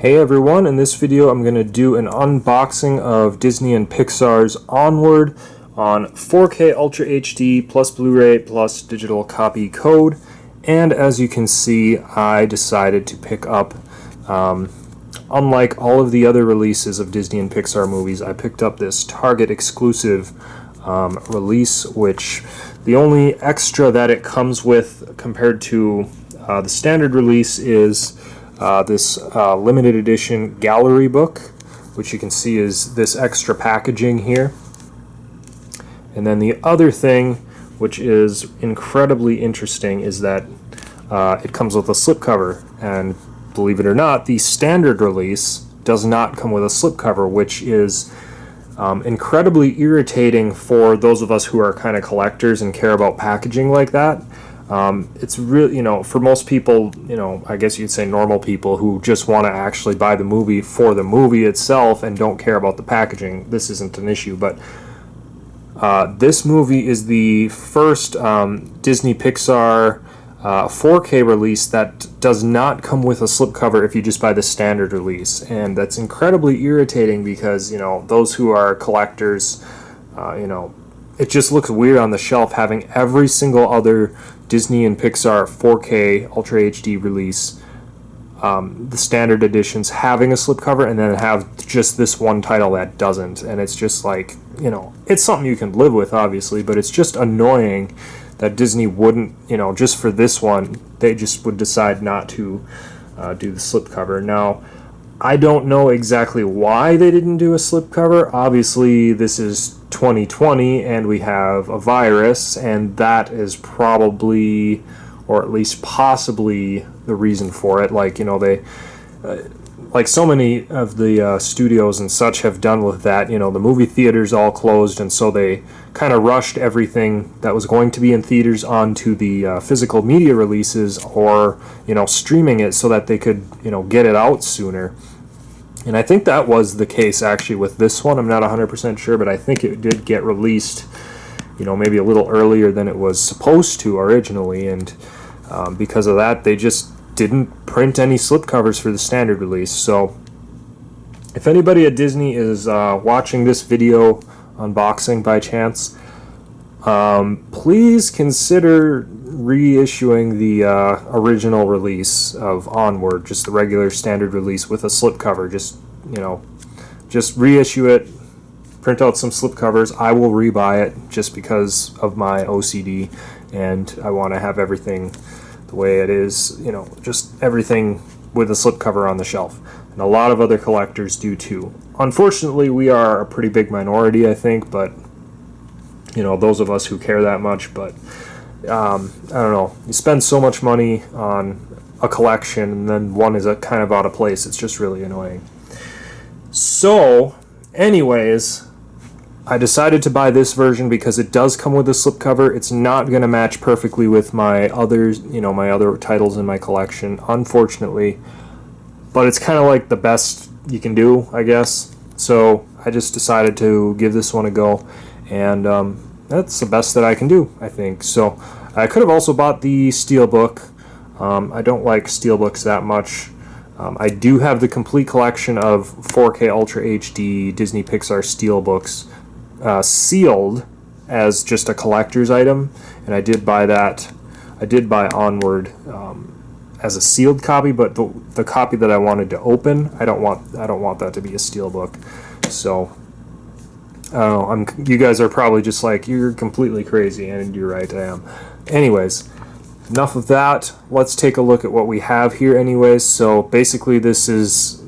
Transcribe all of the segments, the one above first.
Hey everyone, in this video I'm going to do an unboxing of Disney and Pixar's Onward on 4K Ultra HD plus Blu-ray plus digital copy code. And as you can see, I decided to pick up, unlike all of the other releases of Disney and Pixar movies, I picked up this Target exclusive release, which the only extra that it comes with compared to the standard release is this limited edition gallery book, which you can see is this extra packaging here. And then the other thing, which is incredibly interesting, is that it comes with a slipcover. And believe it or not, the standard release does not come with a slipcover, which is incredibly irritating for those of us who are kind of collectors and care about packaging like that. It's really, for most people, I guess you'd say normal people who just want to actually buy the movie for the movie itself and don't care about the packaging, this isn't an issue. But this movie is the first Disney Pixar 4K release that does not come with a slipcover if you just buy the standard release. And that's incredibly irritating because, those who are collectors, it just looks weird on the shelf having every single other Disney and Pixar 4K Ultra HD release, the standard editions having a slipcover, and then have just this one title that doesn't. And it's just like, it's something you can live with, obviously, but it's just annoying that Disney wouldn't, just for this one, they just would decide not to do the slipcover. Now, I don't know exactly why they didn't do a slipcover. Obviously, this is 2020 and we have a virus, and that is probably, or at least possibly, the reason for it. Like, they, like so many of the studios and such have done with that, the movie theaters all closed, and so they kind of rushed everything that was going to be in theaters onto the physical media releases, or, streaming it so that they could, get it out sooner. And I think that was the case actually with this one. I'm not 100% sure, but I think it did get released, maybe a little earlier than it was supposed to originally. And because of that, they just didn't print any slipcovers for the standard release. So if anybody at Disney is watching this video unboxing by chance, please consider reissuing the original release of Onward, just the regular standard release with a slipcover. Just reissue it, print out some slipcovers. I will rebuy it just because of my OCD, and I want to have everything the way it is, just everything with a slipcover on the shelf. And a lot of other collectors do too. Unfortunately, we are a pretty big minority, I think, but those of us who care that much. But I don't know, you spend so much money on a collection and then one is kind of out of place. It's just really annoying. So anyways, I decided to buy this version because it does come with a slipcover. It's not going to match perfectly with my others, my other titles in my collection, unfortunately, but it's kind of like the best you can do, I guess. So I just decided to give this one a go, and that's the best that I can do, I think. So I could have also bought the Steelbook. I don't like Steelbooks that much. I do have the complete collection of 4K Ultra HD Disney Pixar Steelbooks sealed as just a collector's item, and I did buy that. I did buy Onward as a sealed copy, but the copy that I wanted to open, I don't want that to be a Steelbook. So I don't know, you guys are probably just like, you're completely crazy, and you're right, I am. Anyways, enough of that. Let's take a look at what we have here anyways. So basically this is,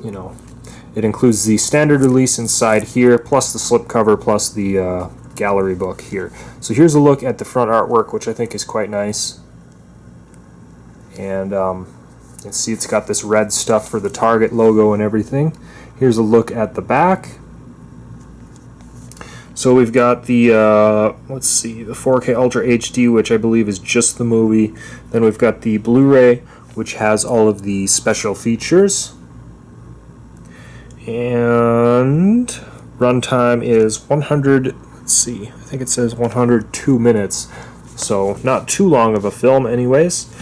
it includes the standard release inside here, plus the slipcover, plus the gallery book here. So here's a look at the front artwork, which I think is quite nice. And you can see it's got this red stuff for the Target logo and everything. Here's a look at the back. So we've got the, let's see, the 4K Ultra HD, which I believe is just the movie. Then we've got the Blu-ray, which has all of the special features. And runtime is 100, let's see, I think it says 102 minutes. So not too long of a film anyways.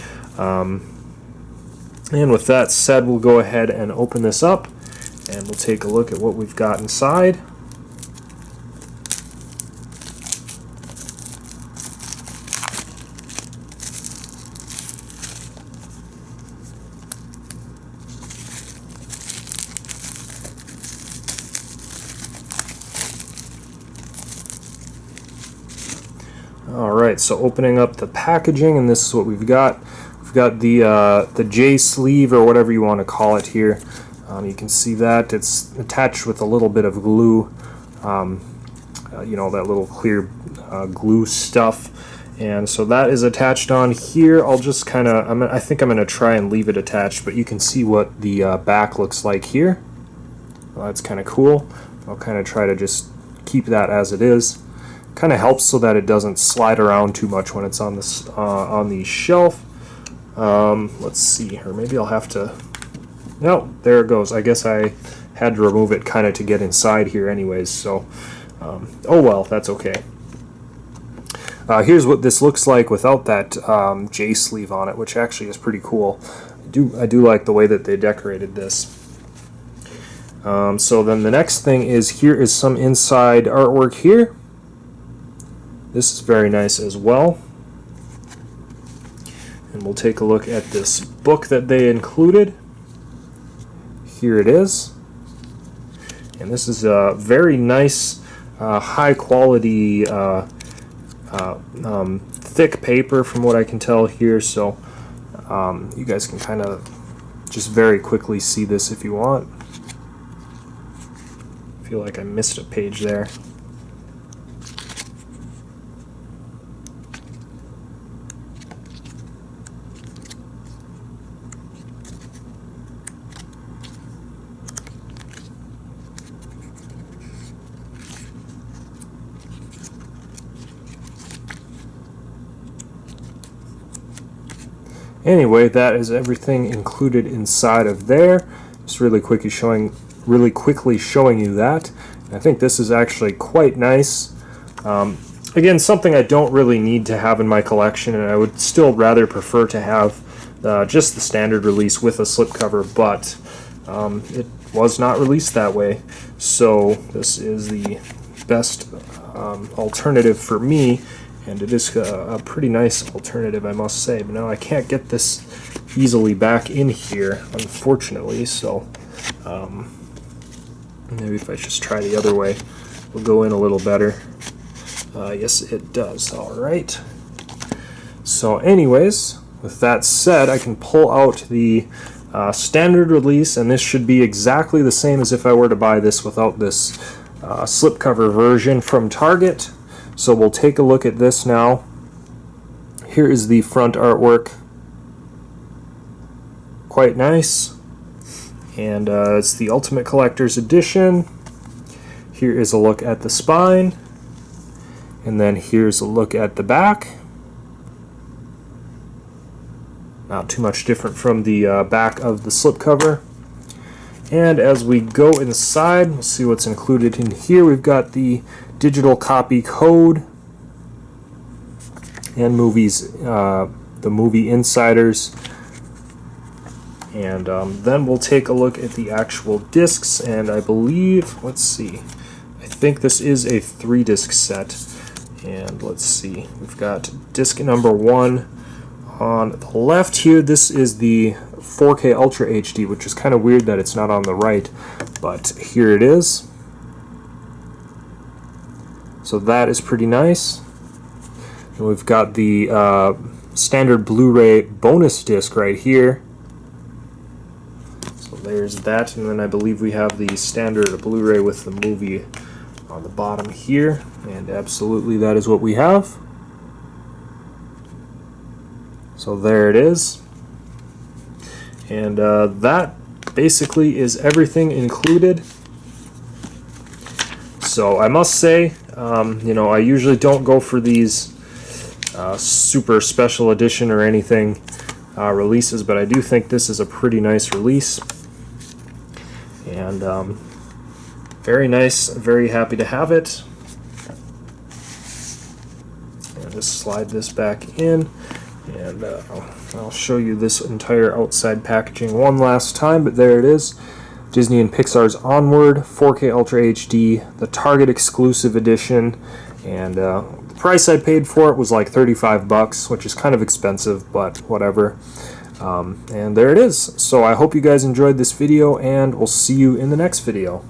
And with that said, we'll go ahead and open this up and we'll take a look at what we've got inside. Alright, so opening up the packaging, and this is what we've got. We've got the J sleeve, or whatever you want to call it here. You can see that it's attached with a little bit of glue, you know, that little clear glue stuff. And so that is attached on here. I'll just kind of, I think I'm going to try and leave it attached, but you can see what the back looks like here. Well, that's kind of cool. I'll kind of try to just keep that as it is. Kind of helps so that it doesn't slide around too much when it's on this on the shelf. Let's see here. Maybe I'll have to. No, there it goes. I guess I had to remove it kind of to get inside here, anyways. So, oh well, that's okay. Here's what this looks like without that J sleeve on it, which actually is pretty cool. I do like the way that they decorated this. So then the next thing is, here is some inside artwork here. This is very nice as well. And we'll take a look at this book that they included. Here it is. And this is a very nice, high quality, thick paper from what I can tell here. So you guys can kind of just very quickly see this if you want. I feel like I missed a page there. Anyway, that is everything included inside of there. Just really quickly showing you that. I think this is actually quite nice. Again, something I don't really need to have in my collection, and I would still rather prefer to have just the standard release with a slipcover, but it was not released that way. So this is the best alternative for me. And it is a pretty nice alternative, I must say. But now I can't get this easily back in here, unfortunately. So maybe if I just try the other way, it'll go in a little better. Yes, it does. All right. So anyways, with that said, I can pull out the standard release, and this should be exactly the same as if I were to buy this without this slipcover version from Target. So we'll take a look at this now. Here is the front artwork. Quite nice. And it's the Ultimate Collector's Edition. Here is a look at the spine. And then here's a look at the back. Not too much different from the back of the slipcover. And as we go inside, we'll see what's included in here. We've got the digital copy code and movies, the movie insiders. And then we'll take a look at the actual discs, and I believe, let's see, I think this is a 3-disc set. And let's see, we've got disc number 1 on the left here. This is the 4K Ultra HD, which is kind of weird that it's not on the right, but here it is. So that is pretty nice. And we've got the standard Blu-ray bonus disc right here. So there's that, and then I believe we have the standard Blu-ray with the movie on the bottom here, and absolutely that is what we have. So there it is. And that basically is everything included. So I must say, you know, I usually don't go for these super special edition or anything releases, but I do think this is a pretty nice release. And very nice, very happy to have it. And just slide this back in. And I'll show you this entire outside packaging one last time, but there it is. Disney and Pixar's Onward 4K Ultra HD, the Target exclusive edition, and the price I paid for it was like 35 bucks, which is kind of expensive, but whatever. And there it is. So I hope you guys enjoyed this video, and we'll see you in the next video.